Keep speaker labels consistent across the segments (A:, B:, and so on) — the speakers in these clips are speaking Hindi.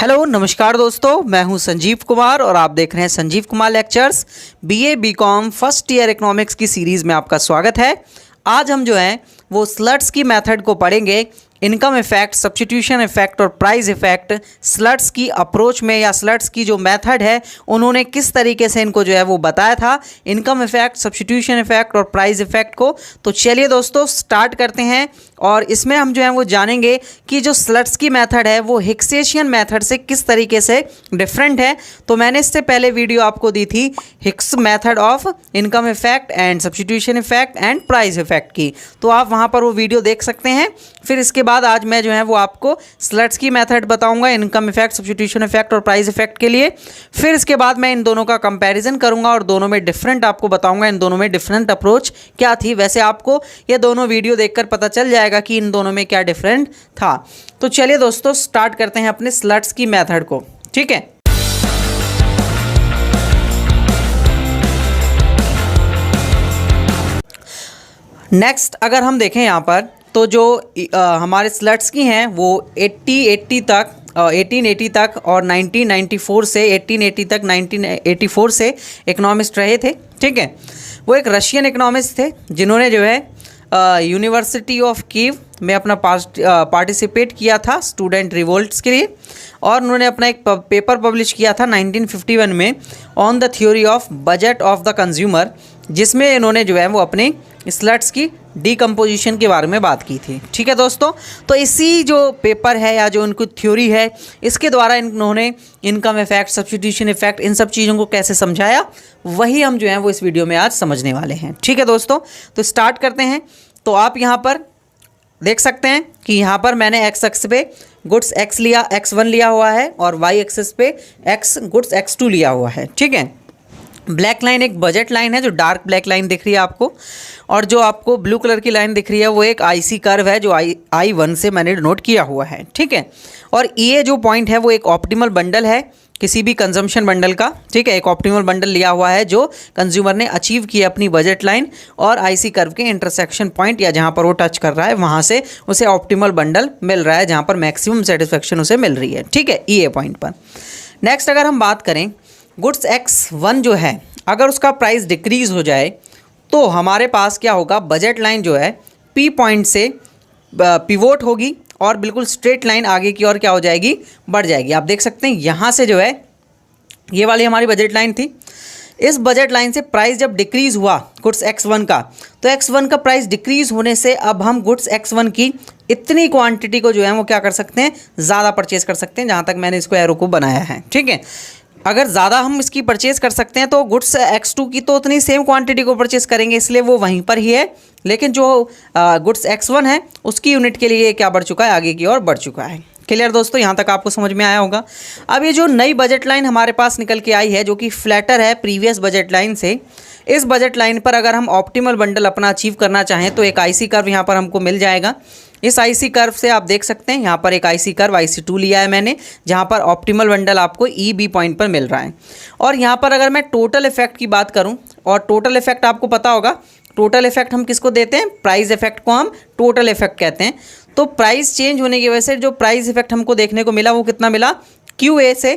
A: हेलो नमस्कार दोस्तों, मैं हूं संजीव कुमार और आप देख रहे हैं Sanjeev Kumar lectures. BA BCom first year economics की सीरीज़ में आपका स्वागत है। आज हम जो है वो स्लट्स की मेथड को पढ़ेंगे। इनकम इफेक्ट, सब्स्टिट्यूशन इफेक्ट और प्राइस इफेक्ट स्लट्स की अप्रोच में या स्लट्स की जो मेथड है उन्होंने किस तरीके से इनको जो है वो बताया था, इनकम इफेक्ट, सब्स्टिट्यूशन इफेक्ट और प्राइस इफेक्ट को। तो चलिए दोस्तों स्टार्ट करते हैं और इसमें हम जो है वो जानेंगे कि जो स्लट्स की मेथड है वो हिक्सेशियन मेथड से किस तरीके से डिफरेंट है। तो मैंने इससे पहले वीडियो आपको दी थी Hicks method of income effect and substitution effect and price effect की, तो आप वहाँ पर वो वीडियो देख सकते हैं। फिर इसके बाद आज मैं जो है वो आपको स्लट्स की मेथड बताऊंगा इनकम इफेक्ट, सब्स्टिट्यूशन इफेक्ट और प्राइस इफेक्ट के लिए। फिर इसके बाद मैं इन दोनों का कंपैरिजन करूंगा और दोनों में डिफरेंट आपको बताऊंगा, इन दोनों में डिफरेंट अप्रोच क्या थी। वैसे आपको ये दोनों वीडियो देखकर पता चल जाएगा कि इन दोनों में क्या डिफरेंट था। तो चलिए दोस्तों स्टार्ट करते हैं अपने स्लट्स की मेथड को, ठीक है। नेक्स्ट अगर हम देखें यहाँ पर तो जो हमारे स्लट्स की हैं वो 1880 तक और 1994 से 1880 तक 1984 से इकोनॉमिस्ट रहे थे, ठीक है। वो एक रशियन इकोनॉमिस्ट थे जिन्होंने जो है यूनिवर्सिटी ऑफ कीव में अपना पार्टिसिपेट किया था स्टूडेंट रिवोल्ट्स के लिए, और उन्होंने अपना एक पेपर पब्लिश किया था 1951 में on the theory of budget of the consumer, जिसमें इन्होंने जो है वो अपने स्लट्स की डीकम्पोजिशन के बारे में बात की थी, ठीक है दोस्तों। तो इसी जो पेपर है या जो उनकी थ्योरी है इसके द्वारा इन्होंने इनकम इफेक्ट, सब्स्टिट्यूशन इफेक्ट, इन सब चीज़ों को कैसे समझाया वही हम जो है वो इस वीडियो में आज समझने वाले हैं, ठीक है दोस्तों। तो स्टार्ट करते हैं। तो आप यहाँ पर देख सकते हैं कि यहाँ पर मैंने एक्स एक्स पे गुड्स X1 लिया हुआ है और वाई एक्सिस पे गुड्स X2 लिया हुआ है, ठीक है। ब्लैक लाइन एक बजट लाइन है जो डार्क ब्लैक लाइन दिख रही है आपको, और जो आपको ब्लू कलर की लाइन दिख रही है वो एक IC कर्व है जो I1 से मैंने नोट किया हुआ है, ठीक है। और ये जो पॉइंट है वो एक ऑप्टिमल बंडल है किसी भी कंजम्पशन बंडल का, ठीक है। एक ऑप्टिमल बंडल लिया हुआ है जो कंज्यूमर ने अचीव किया अपनी बजट लाइन और IC कर्व के इंटरसेक्शन पॉइंट या जहाँ पर वो टच कर रहा है वहाँ से उसे ऑप्टिमल बंडल मिल रहा है जहाँ पर मैक्सिमम सेटिस्फेक्शन उसे मिल रही है, ठीक है, ये पॉइंट पर। नेक्स्ट अगर हम बात करें गुड्स X1 जो है अगर उसका प्राइस डिक्रीज हो जाए तो हमारे पास क्या होगा, बजट लाइन जो है P पॉइंट से पिवोट होगी और बिल्कुल स्ट्रेट लाइन आगे की ओर क्या हो जाएगी, बढ़ जाएगी। आप देख सकते हैं यहाँ से जो है ये वाली हमारी बजट लाइन थी, इस बजट लाइन से प्राइस जब डिक्रीज़ हुआ गुड्स X1 का, तो X1 का प्राइस डिक्रीज़ होने से अब हम गुड्स X1 की इतनी क्वांटिटी को जो है वो क्या कर सकते हैं, ज़्यादा परचेज़ कर सकते हैं, जहाँ तक मैंने इसको एरो को बनाया है, ठीक है। अगर ज़्यादा हम इसकी परचेज़ कर सकते हैं तो गुड्स X2 की तो उतनी सेम क्वांटिटी को परचेज़ करेंगे, इसलिए वो वहीं पर ही है। लेकिन जो गुड्स X1 है उसकी यूनिट के लिए क्या बढ़ चुका है, आगे की ओर बढ़ चुका है। क्लियर दोस्तों, यहाँ तक आपको समझ में आया होगा। अब ये जो नई बजट लाइन हमारे पास निकल के आई है जो कि फ्लैटर है प्रीवियस बजट लाइन से, इस बजट लाइन पर अगर हम ऑप्टिमल बंडल अपना अचीव करना चाहें तो एक IC कर्व यहाँ पर हमको मिल जाएगा। इस IC कर्व से आप देख सकते हैं यहाँ पर एक IC कर्व IC2 लिया है मैंने, जहाँ पर ऑप्टिमल बंडल आपको EB पॉइंट पर मिल रहा है। और यहाँ पर अगर मैं टोटल इफेक्ट की बात करूँ, और टोटल इफेक्ट आपको पता होगा, टोटल इफेक्ट हम किसको देते हैं, प्राइस इफेक्ट को हम टोटल इफेक्ट कहते हैं। तो प्राइस चेंज होने की वजह से जो प्राइस इफेक्ट हमको देखने को मिला वो कितना मिला, QA से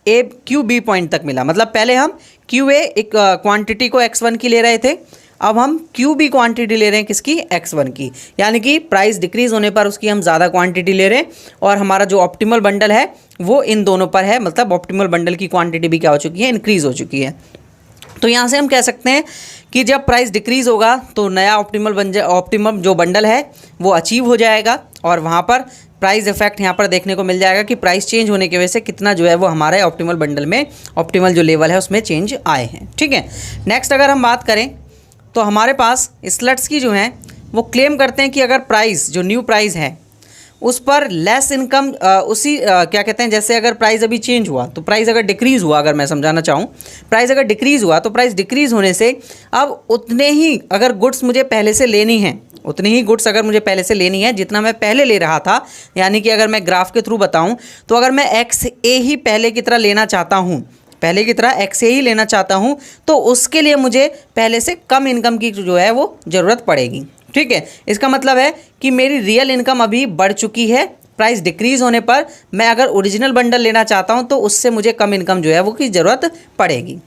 A: QB पॉइंट तक मिला। मतलब पहले हम QA एक क्वांटिटी को X1 की ले रहे थे, अब हम QB क्वांटिटी ले रहे हैं किसकी, X1 की, यानी कि प्राइस डिक्रीज़ होने पर उसकी हम ज़्यादा क्वांटिटी ले रहे हैं और हमारा जो ऑप्टिमल बंडल है वो इन दोनों पर है, मतलब ऑप्टिमल बंडल की क्वांटिटी भी क्या हो चुकी है, इंक्रीज़ हो चुकी है। तो यहाँ से हम कह सकते हैं कि जब प्राइस डिक्रीज़ होगा तो नया ऑप्टिमम जो बंडल है वो अचीव हो जाएगा और वहाँ पर प्राइस इफेक्ट यहाँ पर देखने को मिल जाएगा कि प्राइस चेंज होने की वजह से कितना जो है वो हमारे ऑप्टिमल बंडल में ऑप्टिमल जो लेवल है उसमें चेंज आए हैं, ठीक है। नेक्स्ट अगर हम बात करें तो हमारे पास स्लट्स की जो हैं वो क्लेम करते हैं कि अगर प्राइस जो न्यू प्राइस है उस पर लेस इनकम क्या कहते हैं, जैसे अगर प्राइस अभी चेंज हुआ तो प्राइस अगर डिक्रीज़ हुआ, अगर मैं समझाना चाहूँ, प्राइस अगर डिक्रीज़ हुआ तो प्राइस डिक्रीज़ होने से अब उतने ही अगर गुड्स मुझे पहले से लेनी है, उतनी ही गुड्स अगर मुझे पहले से लेनी है जितना मैं पहले ले रहा था, यानी कि अगर मैं ग्राफ के थ्रू बताऊँ तो अगर मैं XA ही पहले की तरह लेना चाहता हूँ, पहले की तरह XA ही लेना चाहता हूँ, तो उसके लिए मुझे पहले से कम इनकम की जो है वो ज़रूरत पड़ेगी, ठीक है। इसका मतलब है कि मेरी रियल इनकम अभी बढ़ चुकी है प्राइस डिक्रीज़ होने पर मैं अगर ओरिजिनल बंडल लेना चाहता हूँ तो उससे मुझे कम इनकम जो है वो की ज़रूरत पड़ेगी।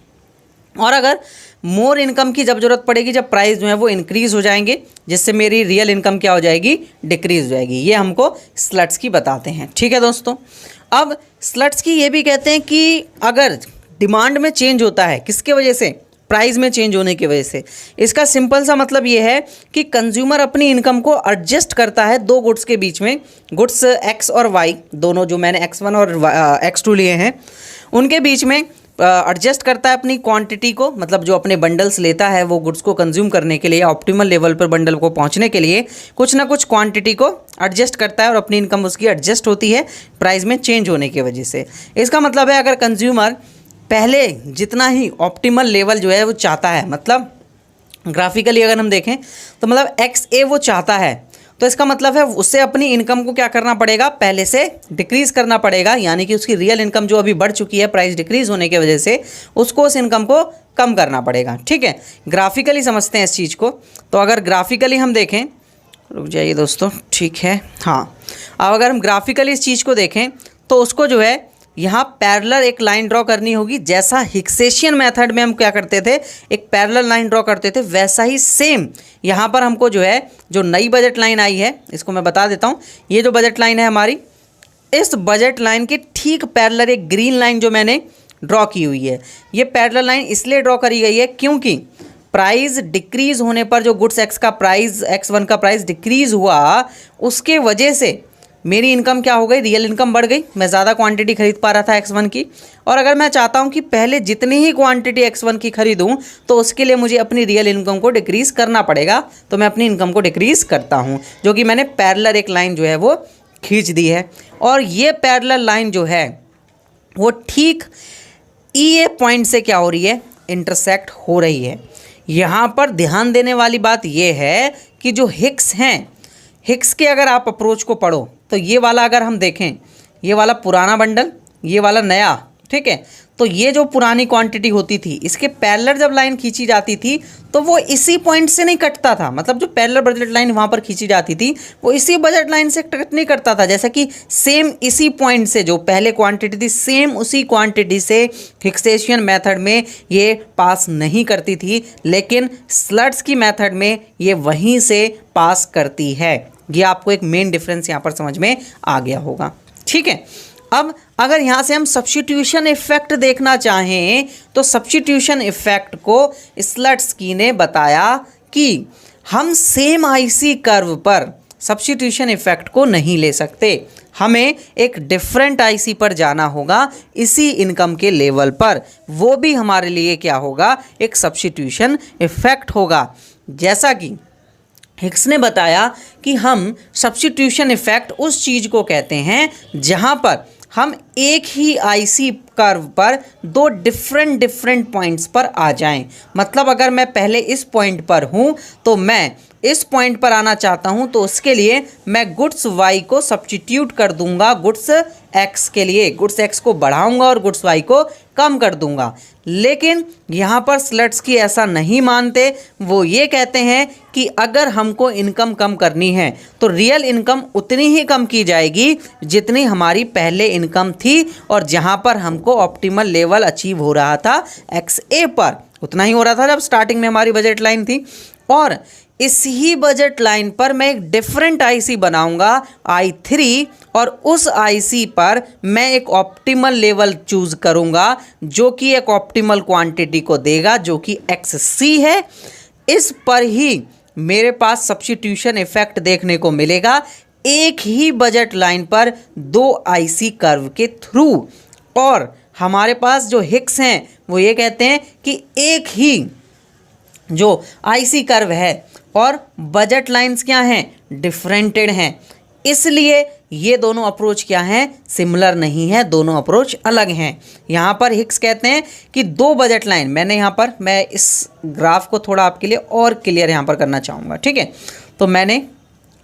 A: और अगर मोर इनकम की जब ज़रूरत पड़ेगी जब प्राइस जो है वो इंक्रीज़ हो जाएंगे, जिससे मेरी रियल इनकम क्या हो जाएगी, डिक्रीज़ हो जाएगी। ये हमको स्लट्स की बताते हैं। ठीक है दोस्तों, अब स्लट्स की ये भी कहते हैं कि अगर डिमांड में चेंज होता है, किसके वजह से, प्राइस में चेंज होने की वजह से। इसका सिंपल सा मतलब ये है कि कंज्यूमर अपनी इनकम को एडजस्ट करता है दो गुड्स के बीच में, गुड्स एक्स और वाई दोनों, जो मैंने X1 और X2 लिए हैं उनके बीच में एडजस्ट करता है अपनी क्वांटिटी को, मतलब जो अपने बंडल्स लेता है वो गुड्स को कंज्यूम करने के लिए या ऑप्टिमल लेवल पर बंडल को पहुंचने के लिए कुछ ना कुछ क्वांटिटी को एडजस्ट करता है और अपनी इनकम उसकी एडजस्ट होती है प्राइस में चेंज होने की वजह से। इसका मतलब है अगर कंज्यूमर पहले जितना ही ऑप्टिमल लेवल जो है वो चाहता है, मतलब ग्राफिकली अगर हम देखें तो मतलब XA वो चाहता है, तो इसका मतलब है उससे अपनी इनकम को क्या करना पड़ेगा, पहले से डिक्रीज़ करना पड़ेगा, यानी कि उसकी रियल इनकम जो अभी बढ़ चुकी है प्राइस डिक्रीज़ होने की वजह से, उसको उस इनकम को कम करना पड़ेगा। ठीक है, ग्राफिकली समझते हैं इस चीज़ को। तो अगर ग्राफिकली हम देखें, रुक जाइए दोस्तों, ठीक है, हाँ, अब अगर हम ग्राफिकली इस चीज़ को देखें तो उसको जो है यहाँ पैरेलल एक लाइन ड्रॉ करनी होगी। जैसा हिक्सेशियन मेथड में हम क्या करते थे, एक पैरेलल लाइन ड्रॉ करते थे, वैसा ही सेम यहाँ पर हमको जो है, जो नई बजट लाइन आई है, इसको मैं बता देता हूँ। ये जो बजट लाइन है हमारी, इस बजट लाइन के ठीक पैरेलल एक ग्रीन लाइन जो मैंने ड्रॉ की हुई है, ये पैरेलल लाइन इसलिए ड्रॉ करी गई है क्योंकि प्राइस डिक्रीज़ होने पर जो गुड्स एक्स का प्राइस, X1 का प्राइस डिक्रीज़ हुआ, उसके वजह से मेरी इनकम क्या हो गई, रियल इनकम बढ़ गई। मैं ज़्यादा क्वांटिटी खरीद पा रहा था X1 की, और अगर मैं चाहता हूँ कि पहले जितनी ही क्वांटिटी X1 की खरीदूँ तो उसके लिए मुझे अपनी रियल इनकम को डिक्रीज़ करना पड़ेगा, तो मैं अपनी इनकम को डिक्रीज़ करता हूँ, जो कि मैंने पैरेलल एक लाइन जो है वो खींच दी है। और ये पैरेलल लाइन जो है वो ठीक EA पॉइंट से क्या हो रही है, इंटरसेक्ट हो रही है। यहाँ पर ध्यान देने वाली बात यह है कि जो हिक्स हैं, हिक्स के अगर आप अप्रोच को पढ़ो तो ये वाला अगर हम देखें, ये वाला पुराना बंडल, ये वाला नया, ठीक है, तो ये जो पुरानी क्वांटिटी होती थी, इसके पैरेलल जब लाइन खींची जाती थी तो वो इसी पॉइंट से नहीं कटता था, मतलब जो पैरेलल बजट लाइन वहाँ पर खींची जाती थी वो इसी बजट लाइन से कट नहीं करता था, जैसा कि सेम इसी पॉइंट से जो पहले क्वांटिटी थी, सेम उसी क्वांटिटी से फिक्सेशन मेथड में ये पास नहीं करती थी, लेकिन स्लट्स की मेथड में ये वहीं से पास करती है। ये आपको एक मेन डिफरेंस यहाँ पर समझ में आ गया होगा। ठीक है, अब अगर यहाँ से हम सब्स्टिट्यूशन इफेक्ट देखना चाहें तो सब्स्टिट्यूशन इफेक्ट को स्लट्सकी ने बताया कि हम सेम IC कर्व पर सब्स्टिट्यूशन इफेक्ट को नहीं ले सकते, हमें एक डिफरेंट IC पर जाना होगा इसी इनकम के लेवल पर, वो भी हमारे लिए क्या होगा, एक सब्स्टिट्यूशन इफेक्ट होगा। जैसा कि हिक्स ने बताया कि हम सब्स्टिट्यूशन इफेक्ट उस चीज़ को कहते हैं जहाँ पर हम एक ही IC कर्व पर दो डिफरेंट पॉइंट्स पर आ जाएं। मतलब अगर मैं पहले इस पॉइंट पर हूँ तो मैं इस पॉइंट पर आना चाहता हूँ, तो उसके लिए मैं गुड्स Y को सब्स्टिट्यूट कर दूंगा गुड्स X के लिए, गुड्स X को बढ़ाऊंगा और गुड्स Y को कम कर दूंगा। लेकिन यहाँ पर स्लट्सकी ऐसा नहीं मानते, वो ये कहते हैं कि अगर हमको इनकम कम करनी है तो रियल इनकम उतनी ही कम की जाएगी जितनी हमारी पहले इनकम थी, और जहाँ पर हमको ऑप्टिमल लेवल अचीव हो रहा था XA पर, उतना ही हो रहा था जब स्टार्टिंग में हमारी बजट लाइन थी। और इस ही बजट लाइन पर मैं एक डिफरेंट IC बनाऊंगा I3, और उस IC पर मैं एक ऑप्टिमल लेवल चूज करूंगा जो कि एक ऑप्टिमल क्वांटिटी को देगा, जो कि XC है। इस पर ही मेरे पास सब्स्टिट्यूशन इफेक्ट देखने को मिलेगा, एक ही बजट लाइन पर दो IC कर्व के थ्रू। और हमारे पास जो हिक्स हैं वो ये कहते हैं कि एक ही जो IC कर्व है और बजट लाइंस क्या हैं, डिफरेंटेड हैं, इसलिए ये दोनों अप्रोच क्या हैं, सिमिलर नहीं है, दोनों अप्रोच अलग हैं। यहाँ पर हिक्स कहते हैं कि दो बजट लाइन, मैंने यहाँ पर, मैं इस ग्राफ को थोड़ा आपके लिए और क्लियर यहाँ पर करना चाहूँगा। ठीक है, तो मैंने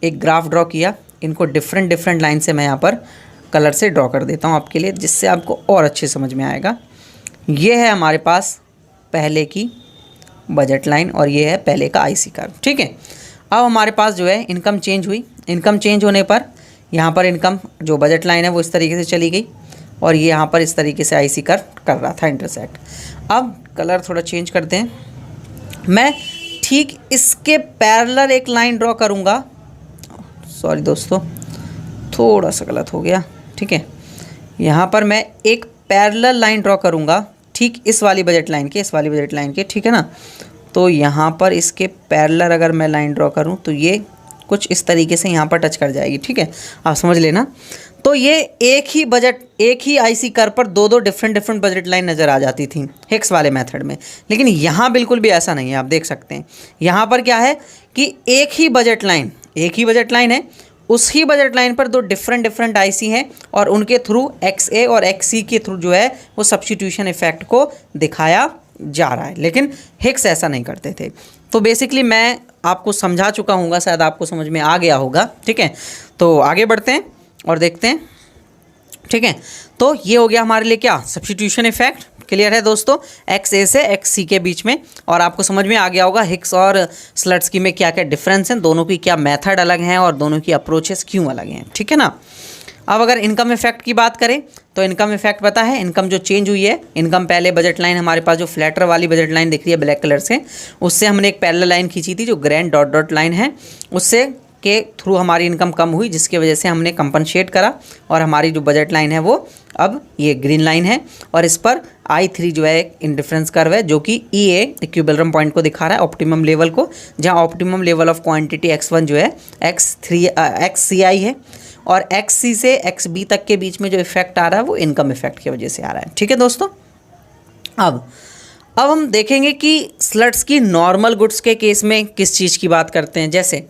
A: एक ग्राफ ड्रॉ किया, इनको डिफरेंट लाइन से मैं यहाँ पर कलर से ड्रॉ कर देता हूँ आपके लिए, जिससे आपको और अच्छे समझ में आएगा। ये है हमारे पास पहले की बजट लाइन और ये है पहले का IC कर्व। ठीक है, अब हमारे पास जो है इनकम चेंज हुई, इनकम चेंज होने पर यहाँ पर इनकम जो बजट लाइन है वो इस तरीके से चली गई और ये यहाँ पर इस तरीके से आईसी कर रहा था इंटरसेक्ट। अब कलर थोड़ा चेंज करते हैं, मैं ठीक इसके पैरेलल एक लाइन ड्रॉ करूँगा। सॉरी दोस्तों, थोड़ा सा गलत हो गया, ठीक है। यहाँ पर मैं एक पैरेलल लाइन ड्रॉ करूँगा ठीक इस वाली बजट लाइन के, ठीक है ना। तो यहाँ पर इसके पैरेलल अगर मैं लाइन ड्रॉ करूँ तो ये कुछ इस तरीके से यहाँ पर टच कर जाएगी, ठीक है, आप समझ लेना। तो ये एक ही आईसी कर्व पर दो डिफरेंट बजट लाइन नज़र आ जाती थी हिक्स वाले मेथड में, लेकिन यहाँ बिल्कुल भी ऐसा नहीं है। आप देख सकते हैं यहाँ पर क्या है कि एक ही बजट लाइन है, उसी बजट लाइन पर दो डिफरेंट आईसी हैं और उनके थ्रू XA और XC के थ्रू जो है वो सब्स्टिट्यूशन इफेक्ट को दिखाया जा रहा है, लेकिन हिक्स ऐसा नहीं करते थे। तो बेसिकली मैं आपको समझा चुका हूँगा, शायद आपको समझ में आ गया होगा, ठीक है। तो आगे बढ़ते हैं और देखते हैं, ठीक है। तो ये हो गया हमारे लिए क्या, सब्स्टिट्यूशन इफेक्ट। क्लियर है दोस्तों, XA से XC के बीच में, और आपको समझ में आ गया होगा हिक्स और स्लट्सकी में क्या क्या डिफरेंस हैं, दोनों की क्या मेथड अलग हैं और दोनों की अप्रोचेस क्यों अलग हैं, ठीक है ना। अब अगर इनकम इफेक्ट की बात करें तो इनकम इफेक्ट पता है, इनकम जो चेंज हुई है, इनकम पहले बजट लाइन हमारे पास जो फ्लैटर वाली बजट लाइन दिख रही है ब्लैक कलर से, उससे हमने एक पैरेलल लाइन खींची थी जो ग्रैंड डॉट लाइन है, उससे के थ्रू हमारी इनकम कम हुई, जिसकी वजह से हमने कंपनसेट करा और हमारी जो बजट लाइन है वो अब ये ग्रीन लाइन है और इस पर I3 जो है इंडिफरेंस कर्व है, जो कि EA इक्विलिब्रियम पॉइंट को दिखा रहा है, ऑप्टिमम लेवल को, जहां optimum level of quantity X1 जो है XCI है और XC से XB तक के बीच में जो इफेक्ट आ रहा है वो इनकम इफेक्ट की वजह से आ रहा है, ठीक है दोस्तों। अब हम देखेंगे कि स्लट्स की नॉर्मल गुड्स के केस में किस चीज़ की बात करते हैं। जैसे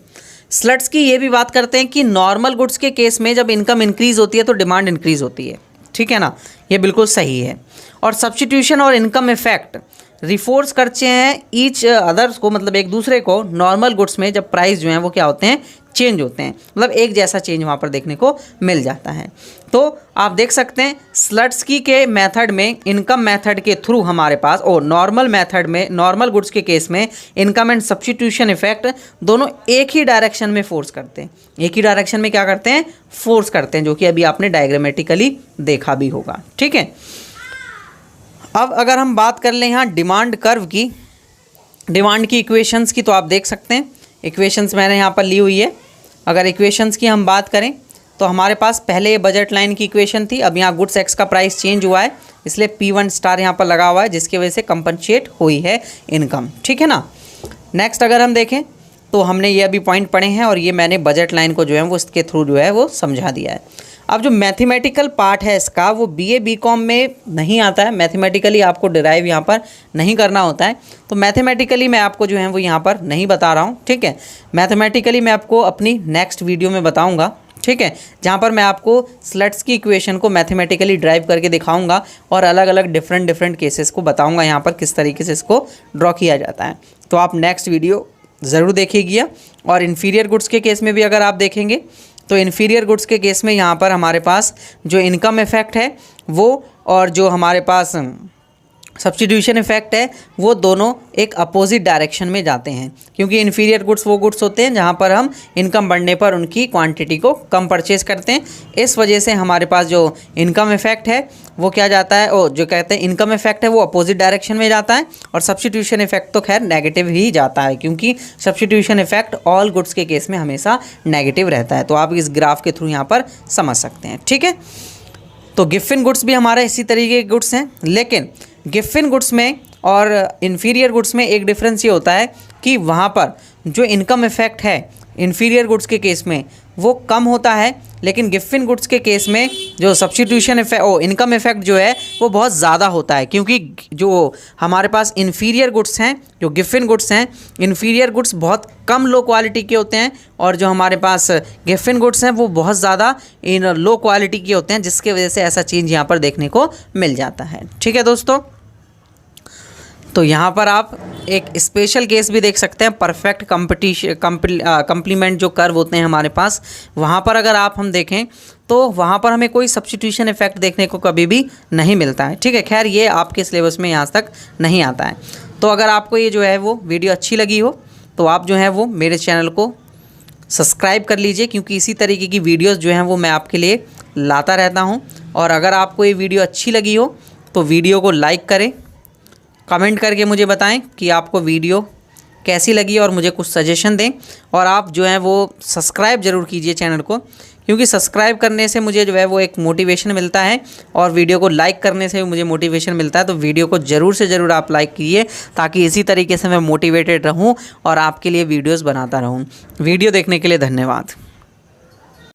A: स्लट्स की ये भी बात करते हैं कि नॉर्मल गुड्स के केस में जब इनकम इंक्रीज़ होती है तो डिमांड इंक्रीज़ होती है, ठीक है ना, ये बिल्कुल सही है। और सब्स्टिट्यूशन और इनकम इफेक्ट रिफोर्स करते हैं ईच अदर्स को, मतलब एक दूसरे को, नॉर्मल गुड्स में जब प्राइस जो हैं वो क्या होते हैं, चेंज होते हैं, मतलब एक जैसा चेंज वहाँ पर देखने को मिल जाता है। तो आप देख सकते हैं स्लट्सकी के मेथड में इनकम मेथड के थ्रू हमारे पास, और नॉर्मल मेथड में, नॉर्मल गुड्स के केस में इनकम एंड सब्स्टिट्यूशन इफेक्ट दोनों एक ही डायरेक्शन में फोर्स करते हैं, एक ही डायरेक्शन में क्या करते हैं, फोर्स करते हैं, जो कि अभी आपने डायग्रामेटिकली देखा भी होगा, ठीक है। अब अगर हम बात कर लें यहाँ डिमांड कर्व की, डिमांड की इक्वेशंस की, तो आप देख सकते हैं इक्वेशंस मैंने यहाँ पर ली हुई है। अगर इक्वेशंस की हम बात करें तो हमारे पास पहले ये बजट लाइन की इक्वेशन थी, अब यहाँ गुड्स एक्स का प्राइस चेंज हुआ है, इसलिए P1 स्टार यहाँ पर लगा हुआ है, जिसकी वजह से कंपनसेट हुई है इनकम, ठीक है ना। नेक्स्ट अगर हम देखें तो हमने ये अभी पॉइंट पढ़े हैं और ये मैंने बजट लाइन को जो है वो इसके थ्रू जो है वो समझा दिया है। अब जो मैथमेटिकल पार्ट है इसका वो BA BCom में नहीं आता है, मैथमेटिकली आपको डिराइव यहाँ पर नहीं करना होता है, तो मैथमेटिकली मैं आपको जो है वो यहाँ पर नहीं बता रहा हूँ, ठीक है। मैथमेटिकली मैं आपको अपनी नेक्स्ट वीडियो में बताऊँगा, ठीक है, जहाँ पर मैं आपको स्लट्स की इक्वेशन को मैथमेटिकली ड्राइव करके दिखाऊंगा और अलग अलग डिफरेंट केसेस को बताऊंगा यहाँ पर किस तरीके से इसको ड्रॉ किया जाता है। तो आप नेक्स्ट वीडियो ज़रूर देखिएगा। और इन्फीरियर गुड्स के केस में भी अगर आप देखेंगे तो इन्फीरियर गुड्स के केस में यहाँ पर हमारे पास जो इनकम इफेक्ट है वो, और जो हमारे पास सब्स्टिट्यूशन इफेक्ट है, वो दोनों एक अपोजिट डायरेक्शन में जाते हैं, क्योंकि इन्फीरियर गुड्स वो गुड्स होते हैं जहाँ पर हम इनकम बढ़ने पर उनकी क्वांटिटी को कम परचेज़ करते हैं। इस वजह से हमारे पास जो इनकम इफेक्ट है वो क्या जाता है, और जो कहते हैं इनकम इफेक्ट है वो अपोजिट डायरेक्शन में जाता है, और सब्स्टिट्यूशन इफेक्ट तो खैर नेगेटिव ही जाता है, क्योंकि सब्स्टिट्यूशन इफेक्ट ऑल गुड्स के केस में हमेशा नेगेटिव रहता है। तो आप इस ग्राफ के थ्रू यहाँ पर समझ सकते हैं, ठीक है। तो गिफ्ट गुड्स भी हमारे इसी तरीके के गुड्स हैं, लेकिन गिफ्ट गुड्स में और इन्फीरियर गुड्स में एक डिफरेंस ये होता है कि वहाँ पर जो इनकम इफेक्ट है इन्फीरियर गुड्स के केस में वो कम होता है, लेकिन गिफ्ट गुड्स के केस में जो सब्स्टिट्यूशन इफेक्ट इनकम इफेक्ट जो है वो बहुत ज़्यादा होता है, क्योंकि जो हमारे पास इन्फीरियर गुड्स हैं, जो गिफ्ट गुड्स हैं, इन्फीरियर गुड्स बहुत कम लो क्वालिटी के होते हैं, और जो हमारे पास गिफ्ट गुड्स हैं वो बहुत ज़्यादा इन लो क्वालिटी के होते हैं, जिसकी वजह से ऐसा चेंज यहाँ पर देखने को मिल जाता है, ठीक है दोस्तों। तो यहाँ पर आप एक स्पेशल केस भी देख सकते हैं, परफेक्ट कंप्लीमेंट जो कर्व होते हैं हमारे पास, वहाँ पर अगर हम देखें तो वहाँ पर हमें कोई सब्स्टिट्यूशन इफेक्ट देखने को कभी भी नहीं मिलता है, ठीक है। खैर ये आपके सिलेबस में यहाँ तक नहीं आता है। तो अगर आपको ये जो है वो वीडियो अच्छी लगी हो तो आप जो है वो मेरे चैनल को सब्सक्राइब कर लीजिए, क्योंकि इसी तरीके की वीडियोस जो हैं वो मैं आपके लिए लाता रहता हूं। और अगर आपको ये वीडियो अच्छी लगी हो तो वीडियो को लाइक करें, कमेंट करके मुझे बताएं कि आपको वीडियो कैसी लगी और मुझे कुछ सजेशन दें। और आप जो है वो सब्सक्राइब ज़रूर कीजिए चैनल को, क्योंकि सब्सक्राइब करने से मुझे जो है वो एक मोटिवेशन मिलता है और वीडियो को लाइक करने से भी मुझे मोटिवेशन मिलता है। तो वीडियो को ज़रूर से ज़रूर आप लाइक कीजिए, ताकि इसी तरीके से मैं मोटिवेटेड रहूं और आपके लिए वीडियोस बनाता रहूं। वीडियो देखने के लिए धन्यवाद।